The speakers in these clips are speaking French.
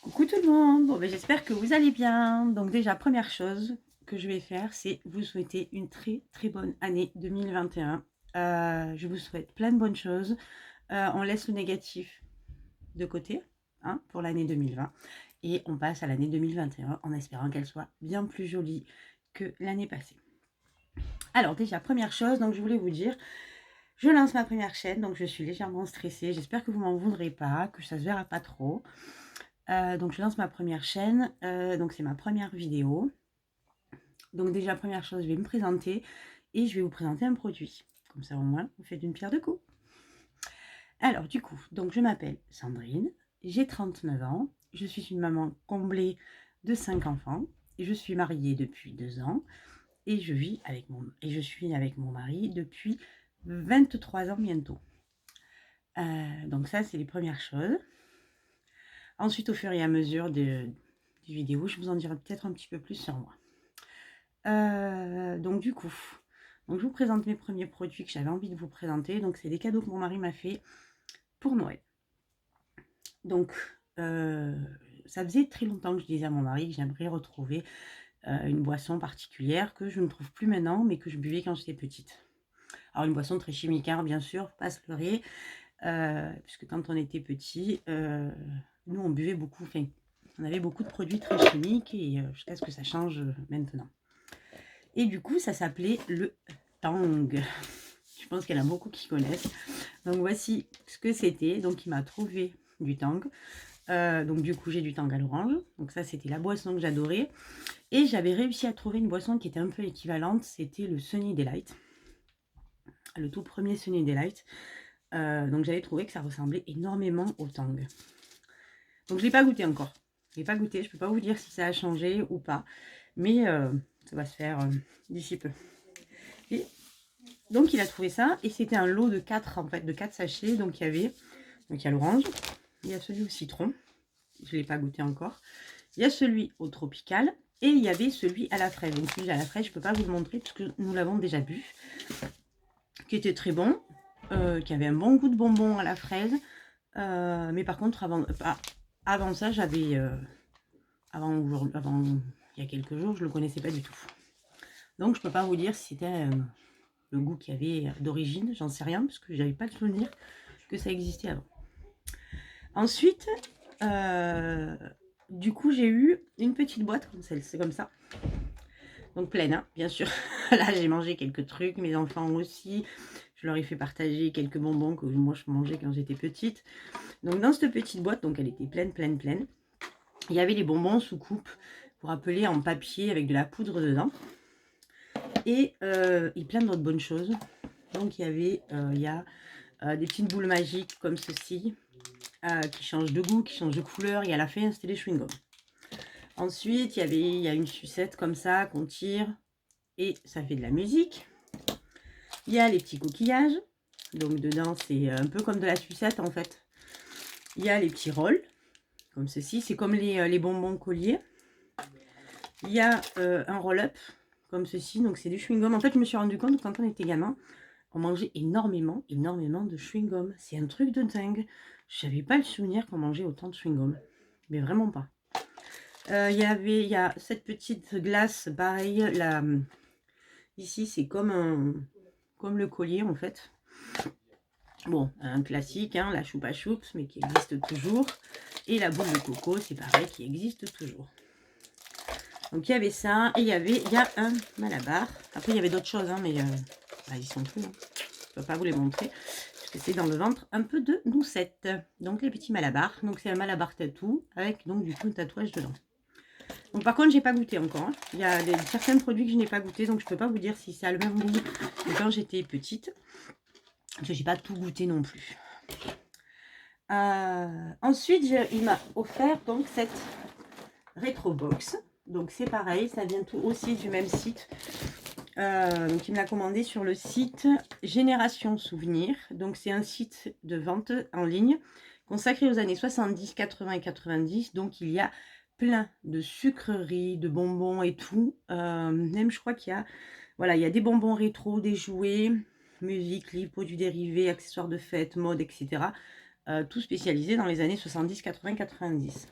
Coucou tout le monde, bon, j'espère que vous allez bien. Donc déjà, première chose que je vais faire, c'est vous souhaiter une très très bonne année 2021. Je vous souhaite plein de bonnes choses. On laisse le négatif de côté hein, pour l'année 2020 et on passe à l'année 2021 en espérant qu'elle soit bien plus jolie que l'année passée. Alors déjà, première chose, donc je voulais vous dire, je lance ma première chaîne, donc je suis légèrement stressée. J'espère que vous m'en voudrez pas, que ça se verra pas trop. Donc je lance ma première chaîne, donc c'est ma première vidéo. Donc déjà première chose, je vais me présenter et je vais vous présenter un produit. Comme ça au moins, vous faites une pierre deux coups. Alors du coup, donc je m'appelle Sandrine, j'ai 39 ans, je suis une maman comblée de 5 enfants, je suis mariée depuis 2 ans et je suis avec mon mari depuis 23 ans bientôt. Donc ça, c'est les premières choses. Ensuite, au fur et à mesure des vidéos, je vous en dirai peut-être un petit peu plus sur moi. Donc du coup, donc je vous présente mes premiers produits que j'avais envie de vous présenter. Donc c'est des cadeaux que mon mari m'a fait pour Noël. Donc ça faisait très longtemps que je disais à mon mari que j'aimerais retrouver une boisson particulière que je ne trouve plus maintenant, mais que je buvais quand j'étais petite. Alors une boisson très chimique, hein, bien sûr, pas se leurrer, puisque quand on était petit, nous on buvait beaucoup, enfin, on avait beaucoup de produits très chimiques et jusqu'à ce que ça change maintenant. Et du coup, ça s'appelait le Tang. Je pense qu'il y en a beaucoup qui connaissent. Donc voici ce que c'était. Donc il m'a trouvé du Tang. Donc du coup, j'ai du Tang à l'orange. Donc ça, c'était la boisson que j'adorais. Et j'avais réussi à trouver une boisson qui était un peu équivalente. C'était le Sunny Delight. Le tout premier Sunny Delight. Donc j'avais trouvé que ça ressemblait énormément au Tang. Donc je ne l'ai pas goûté encore. Je ne l'ai pas goûté. Je ne peux pas vous dire si ça a changé ou pas. Mais ça va se faire d'ici peu. Et donc il a trouvé ça et c'était un lot de 4 en fait, de 4 sachets. Donc il y a l'orange, il y a celui au citron, je ne l'ai pas goûté encore. Il y a celui au tropical et il y avait celui à la fraise. Donc celui à la fraise, je ne peux pas vous le montrer puisque nous l'avons déjà bu, qui était très bon, qui avait un bon goût de bonbon à la fraise. Mais par contre, avant ça, j'avais avant il y a quelques jours, je ne le connaissais pas du tout. Donc je ne peux pas vous dire si c'était le goût qu'il y avait d'origine, j'en sais rien, parce que j'avais pas le souvenir que ça existait avant. Ensuite, du coup, j'ai eu une petite boîte comme celle, c'est comme ça. Donc pleine, hein, bien sûr. Là, j'ai mangé quelques trucs, mes enfants aussi. Je leur ai fait partager quelques bonbons que moi je mangeais quand j'étais petite. Donc dans cette petite boîte, donc elle était pleine, pleine, pleine. Il y avait les bonbons sous coupe, pour appeler en papier avec de la poudre dedans. Et plein d'autres bonnes choses. Donc il y a des petites boules magiques comme ceci, qui changent de goût, qui changent de couleur. Et à la fin, c'était des chewing-gums. Ensuite, il y a une sucette comme ça qu'on tire et ça fait de la musique. Il y a les petits coquillages. Donc dedans, c'est un peu comme de la sucette en fait. Il y a les petits rolls, comme ceci. C'est comme les bonbons colliers. Il y a un roll-up, comme ceci. Donc c'est du chewing-gum. En fait, je me suis rendu compte que quand on était gamin, on mangeait énormément, énormément de chewing-gum. C'est un truc de dingue. Je n'avais pas le souvenir qu'on mangeait autant de chewing-gum. Mais vraiment pas. Il y a cette petite glace, pareil. Ici, c'est comme le collier, en fait. Bon, un classique, hein, la choupa choups, mais qui existe toujours. Et la boule de coco, c'est pareil, qui existe toujours. Donc, il y avait ça. Et il y a un malabar. Après, il y avait d'autres choses, hein, mais ils sont plus. Hein. Je ne peux pas vous les montrer. C'est dans le ventre un peu de noucette. Donc les petits malabars. Donc c'est un malabar tatou avec donc du coup un tatouage dedans. Donc par contre j'ai pas goûté encore. Hein. Il y a certains produits que je n'ai pas goûté, donc je peux pas vous dire si ça a le même goût que quand j'étais petite. Parce que j'ai pas tout goûté non plus. Ensuite il m'a offert donc cette rétro box. Donc c'est pareil, ça vient tout aussi du même site. Donc il me l'a commandé sur le site Génération Souvenir. Donc c'est un site de vente en ligne consacré aux années 70, 80 et 90. Donc il y a plein de sucreries, de bonbons et tout. Même je crois qu'il y a, voilà, il y a des bonbons rétro, des jouets, musique, clips, produits dérivés, accessoires de fête, mode, etc. Tout spécialisé dans les années 70, 80, 90.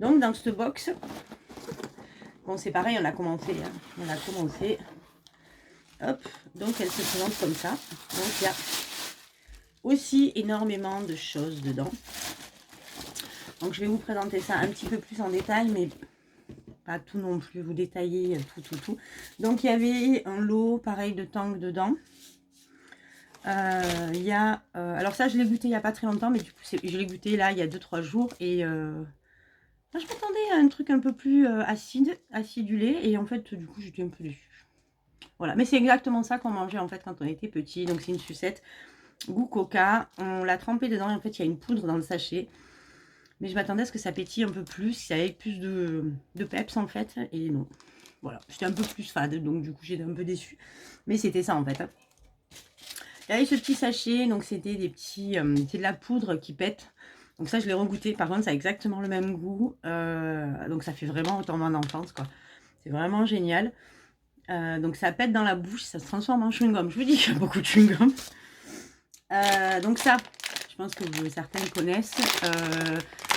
Donc dans cette box, bon c'est pareil, on a commencé, hein, on a commencé. Hop, donc elle se présente comme ça. Donc il y a aussi énormément de choses dedans. Donc je vais vous présenter ça un petit peu plus en détail, mais pas tout non plus, vous détailler tout. Donc il y avait un lot pareil de tangs dedans. Il y a, alors ça je l'ai goûté il n'y a pas très longtemps, mais du coup je l'ai goûté là il y a 2-3 jours et je m'attendais à un truc un peu plus acidulé et en fait du coup j'étais un peu déçue. Voilà, mais c'est exactement ça qu'on mangeait en fait quand on était petit. Donc c'est une sucette goût coca, on l'a trempé dedans et en fait il y a une poudre dans le sachet. Mais je m'attendais à ce que ça pétille un peu plus, qu'il y avait plus de peps en fait. Et non, voilà, j'étais un peu plus fade, donc du coup j'étais un peu déçue. Mais c'était ça en fait. Il y avait ce petit sachet, donc c'était des petits, c'est de la poudre qui pète. Donc ça je l'ai regoûté, par contre ça a exactement le même goût. Donc ça fait vraiment autant mon enfance quoi. C'est vraiment génial. Donc ça pète dans la bouche, ça se transforme en chewing-gum. Je vous dis qu'il y a beaucoup de chewing-gum. Donc ça, je pense que certaines connaissent.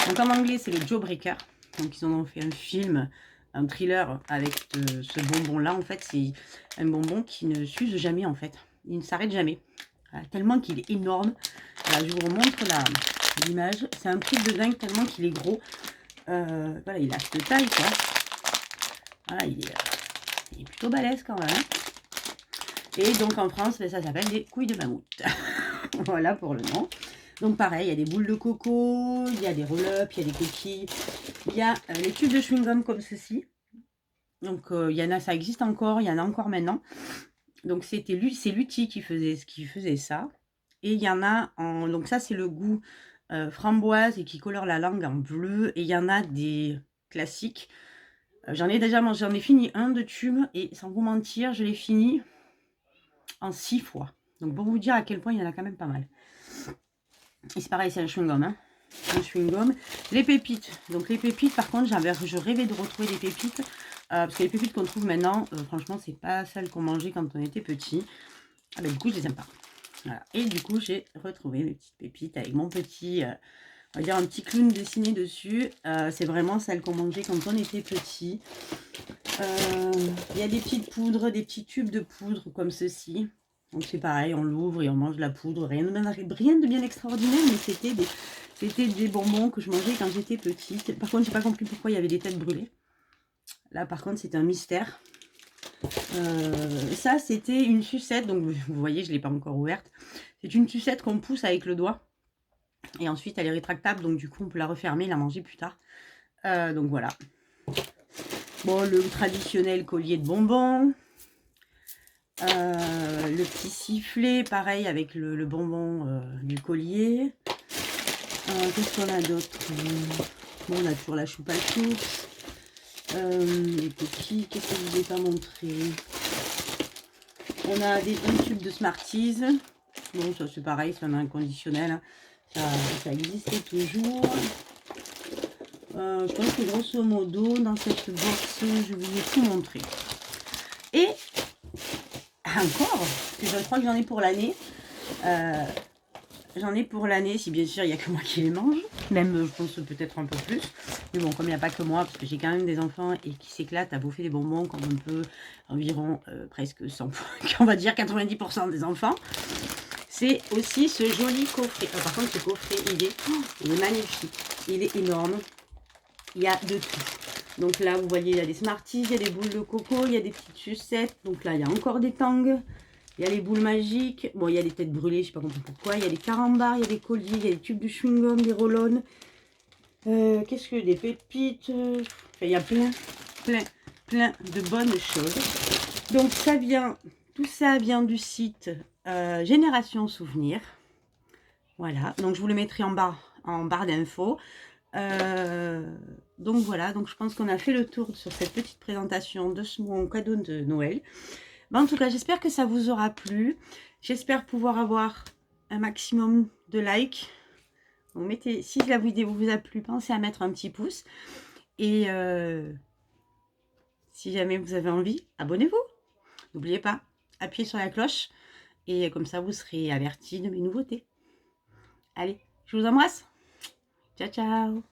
Donc en anglais, c'est le Jawbreaker. Donc ils en ont fait un film, un thriller avec ce bonbon-là. En fait, c'est un bonbon qui ne s'use jamais en fait. Il ne s'arrête jamais. Voilà, tellement qu'il est énorme. Voilà, je vous remontre l'image. C'est un truc de dingue tellement qu'il est gros. Voilà, il a cette taille quoi. Voilà, il est plutôt balèze quand même. Et donc en France, ça s'appelle des couilles de mammouth. Voilà pour le nom. Donc pareil, il y a des boules de coco, il y a des roll-up, il y a des coquilles, il y a les tubes de chewing-gum comme ceci. Donc il y en a, ça existe encore, il y en a encore maintenant. Donc c'est Lutti qui faisait ça. Et il y en a en, donc ça c'est le goût framboise et qui colore la langue en bleu. Et il y en a des classiques. J'en ai déjà mangé, j'en ai fini un de tube et sans vous mentir, je l'ai fini en 6 fois. Donc pour vous dire à quel point il y en a quand même pas mal. Et c'est pareil, c'est un chewing-gum. Hein. Un chewing-gum. Les pépites. Donc les pépites, par contre, je rêvais de retrouver des pépites. Parce que les pépites qu'on trouve maintenant, franchement, c'est pas celles qu'on mangeait quand on était petit. Ah ben du coup, je les aime pas. Voilà. Et du coup, j'ai retrouvé mes petites pépites avec mon petit, on va dire un petit clown dessiné dessus. C'est vraiment celles qu'on mangeait quand on était petit. Il y a des petites poudres, des petits tubes de poudre comme ceci. Donc c'est pareil, on l'ouvre et on mange la poudre. Rien de bien extraordinaire, mais c'était des bonbons que je mangeais quand j'étais petite. Par contre, j'ai pas compris pourquoi il y avait des têtes brûlées. Là, par contre, c'est un mystère. Ça, c'était une sucette. Donc, vous voyez, je ne l'ai pas encore ouverte. C'est une sucette qu'on pousse avec le doigt. Et ensuite, elle est rétractable. Donc, du coup, on peut la refermer et la manger plus tard. Donc, voilà. Bon, le traditionnel collier de bonbons. Le petit sifflet, pareil, avec le bonbon du collier. Qu'est-ce qu'on a d'autre? Bon, on a toujours la choupa choups. Les coquilles, qu'est-ce que je vous ai pas montré? On a un tube de Smarties. Bon, ça c'est pareil, c'est un inconditionnel. Hein. Ça existe toujours. Je pense que grosso modo, dans cette box, je vous ai tout montré. Et encore, parce que je crois que j'en ai pour l'année. J'en ai pour l'année, si bien sûr il n'y a que moi qui les mange. Même, je pense peut-être un peu plus. Mais bon, comme il n'y a pas que moi, parce que j'ai quand même des enfants et qui s'éclatent à bouffer des bonbons comme on peut, environ presque 100, on va dire 90% des enfants. C'est aussi ce joli coffret. Par contre, ce coffret, il est magnifique. Il est énorme. Il y a de tout. Donc là, vous voyez, il y a des Smarties, il y a des boules de coco, il y a des petites sucettes. Donc là, il y a encore des tangs. Il y a les boules magiques. Bon, il y a des têtes brûlées, je sais pas compris pourquoi. Il y a des carambars, il y a des colliers, il y a des tubes de chewing-gum, des roll-on. Qu'est-ce que des pépites. Enfin, il y a plein de bonnes choses. Donc ça vient, tout ça vient du site Génération Souvenir. Voilà, donc je vous le mettrai en barre d'infos. Donc voilà, donc je pense qu'on a fait le tour sur cette petite présentation de mon cadeau de Noël. En tout cas, j'espère que ça vous aura plu. J'espère pouvoir avoir un maximum de likes. Donc, si la vidéo vous a plu, pensez à mettre un petit pouce. Et si jamais vous avez envie, abonnez-vous. N'oubliez pas, appuyez sur la cloche. Et comme ça, vous serez avertis de mes nouveautés. Allez, je vous embrasse. Ciao, ciao.